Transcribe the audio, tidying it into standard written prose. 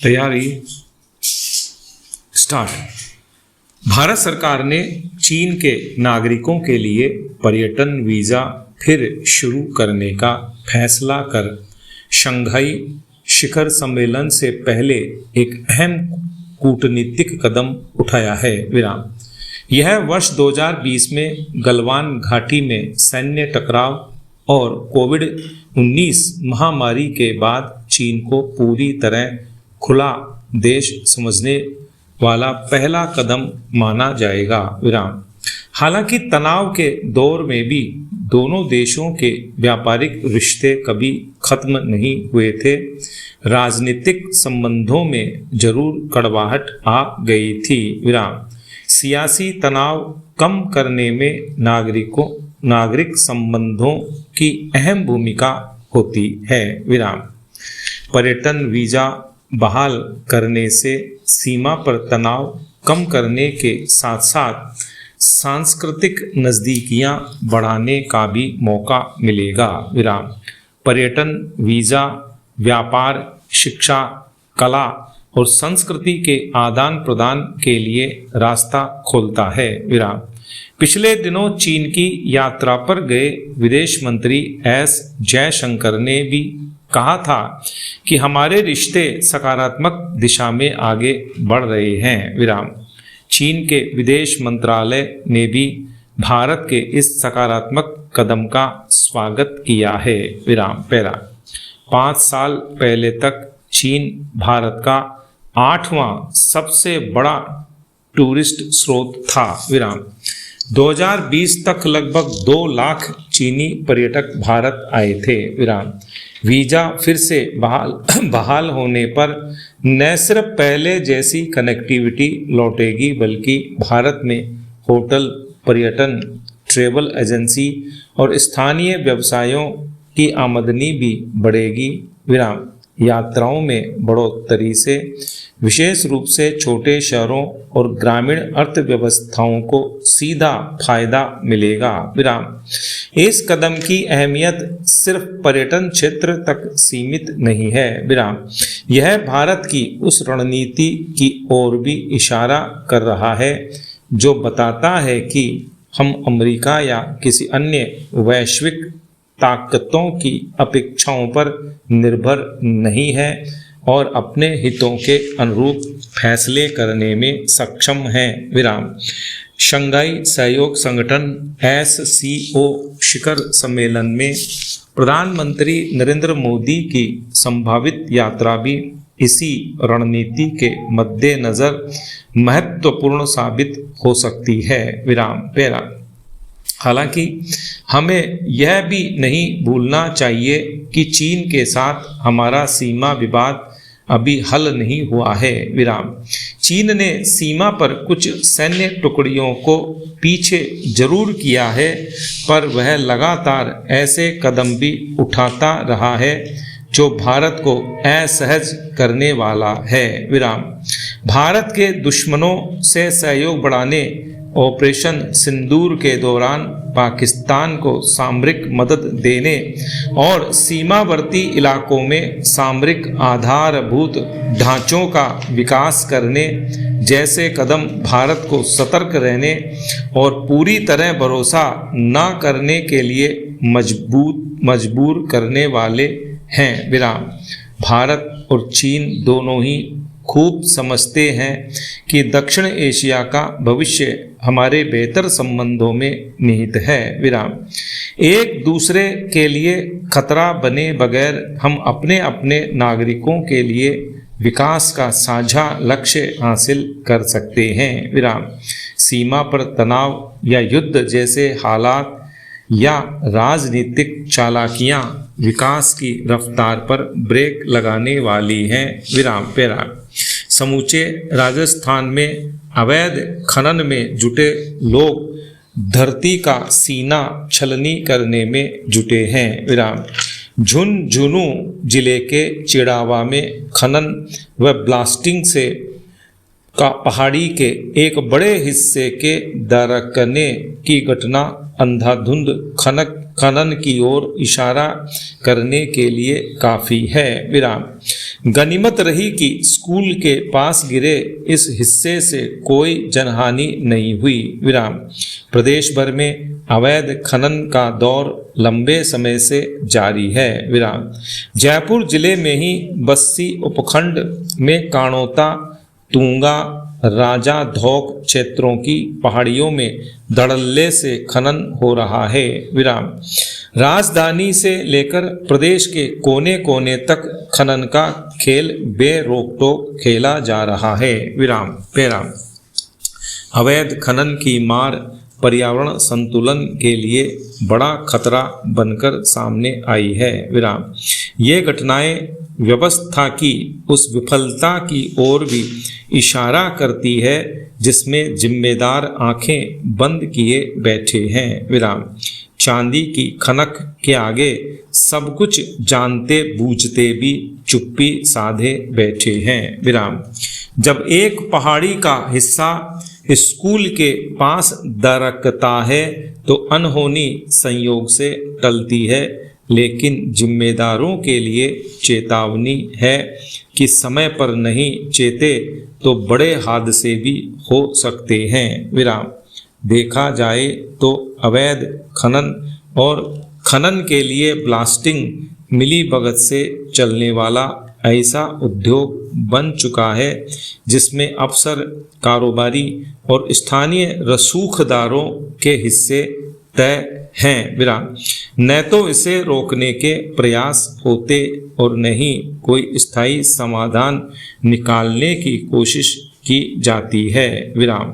तैयारी स्टार्ट। भारत सरकार ने चीन के नागरिकों के लिए पर्यटन वीज़ा फिर शुरू करने का फैसला कर शंघाई शिखर सम्मेलन से पहले एक अहम कूटनीतिक कदम उठाया है। यह वर्ष 2020 में गलवान घाटी में सैन्य टकराव और कोविड-19 महामारी के बाद चीन को पूरी तरह खुला देश समझने वाला पहला कदम माना जाएगा। हालांकि तनाव के दौर में भी दोनों देशों के व्यापारिक रिश्ते कभी खत्म नहीं हुए थे। राजनीतिक संबंधों में जरूर कड़वाहट आ गई थी। सियासी तनाव कम करने में नागरिक संबंधों की अहम भूमिका होती है। पर्यटन वीजा बहाल करने से सीमा पर तनाव कम करने के साथ साथ सांस्कृतिक नज़दीकियां बढ़ाने का भी मौका मिलेगा। पर्यटन वीज़ा व्यापार, शिक्षा, कला और संस्कृति के आदान प्रदान के लिए रास्ता खोलता है। पिछले दिनों चीन की यात्रा पर गए विदेश मंत्री एस जयशंकर ने भी कहा था कि हमारे रिश्ते सकारात्मक दिशा में आगे बढ़ रहे हैं। चीन के विदेश मंत्रालय ने भी भारत के इस सकारात्मक कदम का स्वागत किया है। 5 साल पहले तक चीन भारत का 8वां सबसे बड़ा टूरिस्ट स्रोत था। 2020 तक लगभग 2 लाख चीनी पर्यटक भारत आए थे। वीजा फिर से बहाल होने पर न सिर्फ पहले जैसी कनेक्टिविटी लौटेगी बल्कि भारत में होटल, पर्यटन, ट्रैवल एजेंसी और स्थानीय व्यवसायों की आमदनी भी बढ़ेगी। यात्राओं में बढ़ोतरी से विशेष रूप से छोटे शहरों और ग्रामीण अर्थव्यवस्थाओं को सीधा फायदा मिलेगा। इस कदम की अहमियत सिर्फ पर्यटन क्षेत्र तक सीमित नहीं है। यह भारत की उस रणनीति की ओर भी इशारा कर रहा है जो बताता है कि हम अमेरिका या किसी अन्य वैश्विक ताकतों की अपेक्षाओं पर निर्भर नहीं है और अपने हितों के अनुरूप फैसले करने में सक्षम हैं। शंघाई सहयोग संगठन SCO शिखर सम्मेलन में प्रधानमंत्री नरेंद्र मोदी की संभावित यात्रा भी इसी रणनीति के मद्देनजर महत्वपूर्ण साबित हो सकती है। हालांकि हमें यह भी नहीं भूलना चाहिए कि चीन के साथ हमारा सीमा विवाद अभी हल नहीं हुआ है। चीन ने सीमा पर कुछ सैन्य टुकड़ियों को पीछे जरूर किया है, पर वह लगातार ऐसे कदम भी उठाता रहा है जो भारत को असहज करने वाला है। भारत के दुश्मनों से सहयोग बढ़ाने ऑपरेशन सिंदूर के दौरान पाकिस्तान को सामरिक मदद देने और सीमावर्ती इलाकों में सामरिक आधारभूत ढांचों का विकास करने जैसे कदम भारत को सतर्क रहने और पूरी तरह भरोसा न करने के लिए मजबूर करने वाले हैं। भारत और चीन दोनों ही खूब समझते हैं कि दक्षिण एशिया का भविष्य हमारे बेहतर संबंधों में निहित है। एक दूसरे के लिए खतरा बने बगैर हम अपने अपने नागरिकों के लिए विकास का साझा लक्ष्य हासिल कर सकते हैं। सीमा पर तनाव या युद्ध जैसे हालात या राजनीतिक चालाकियां विकास की रफ्तार पर ब्रेक लगाने वाली हैं। समूचे राजस्थान में अवैध खनन में जुटे लोग धरती का सीना छलनी करने में जुटे हैं। झुंझुनू जिले के चिड़ावा में खनन व ब्लास्टिंग से का पहाड़ी के एक बड़े हिस्से के दरकने की घटना अंधाधुंध खनन की ओर इशारा करने के लिए काफी है। विराम। गनीमत रही कि स्कूल के पास गिरे इस हिस्से से कोई जनहानि नहीं हुई। विराम। प्रदेश भर में अवैध खनन का दौर लंबे समय से जारी है। विराम। जयपुर जिले में ही बस्सी उपखंड में काणोता, तुंगा, राजा धौक क्षेत्रों की पहाड़ियों में धड़ल्ले से खनन हो रहा है। विराम। राजधानी से लेकर प्रदेश के कोने कोने तक खनन का खेल बेरोक टोक खेला जा रहा है। विराम। पेराम। अवैध खनन की मार पर्यावरण संतुलन के लिए बड़ा खतरा बनकर सामने आई है। विराम। ये घटनाएं व्यवस्था की उस विफलता की ओर भी इशारा करती है जिसमें जिम्मेदार आंखें बंद किए बैठे हैं। विराम। चांदी की खनक के आगे सब कुछ जानते बूझते भी चुप्पी साधे बैठे हैं। विराम। जब एक पहाड़ी का हिस्सा स्कूल के पास दरकता है तो अनहोनी संयोग से टलती है, लेकिन जिम्मेदारों के लिए चेतावनी है कि समय पर नहीं चेते तो बड़े हादसे भी हो सकते हैं। विराम। देखा जाए तो अवैध खनन और खनन के लिए ब्लास्टिंग मिलीभगत से चलने वाला ऐसा उद्योग बन चुका है जिसमें अफसर, कारोबारी और स्थानीय रसूखदारों के हिस्से तय हैं। विराम। न तो इसे रोकने के प्रयास होते और न ही कोई स्थायी समाधान निकालने की कोशिश की जाती है। विराम।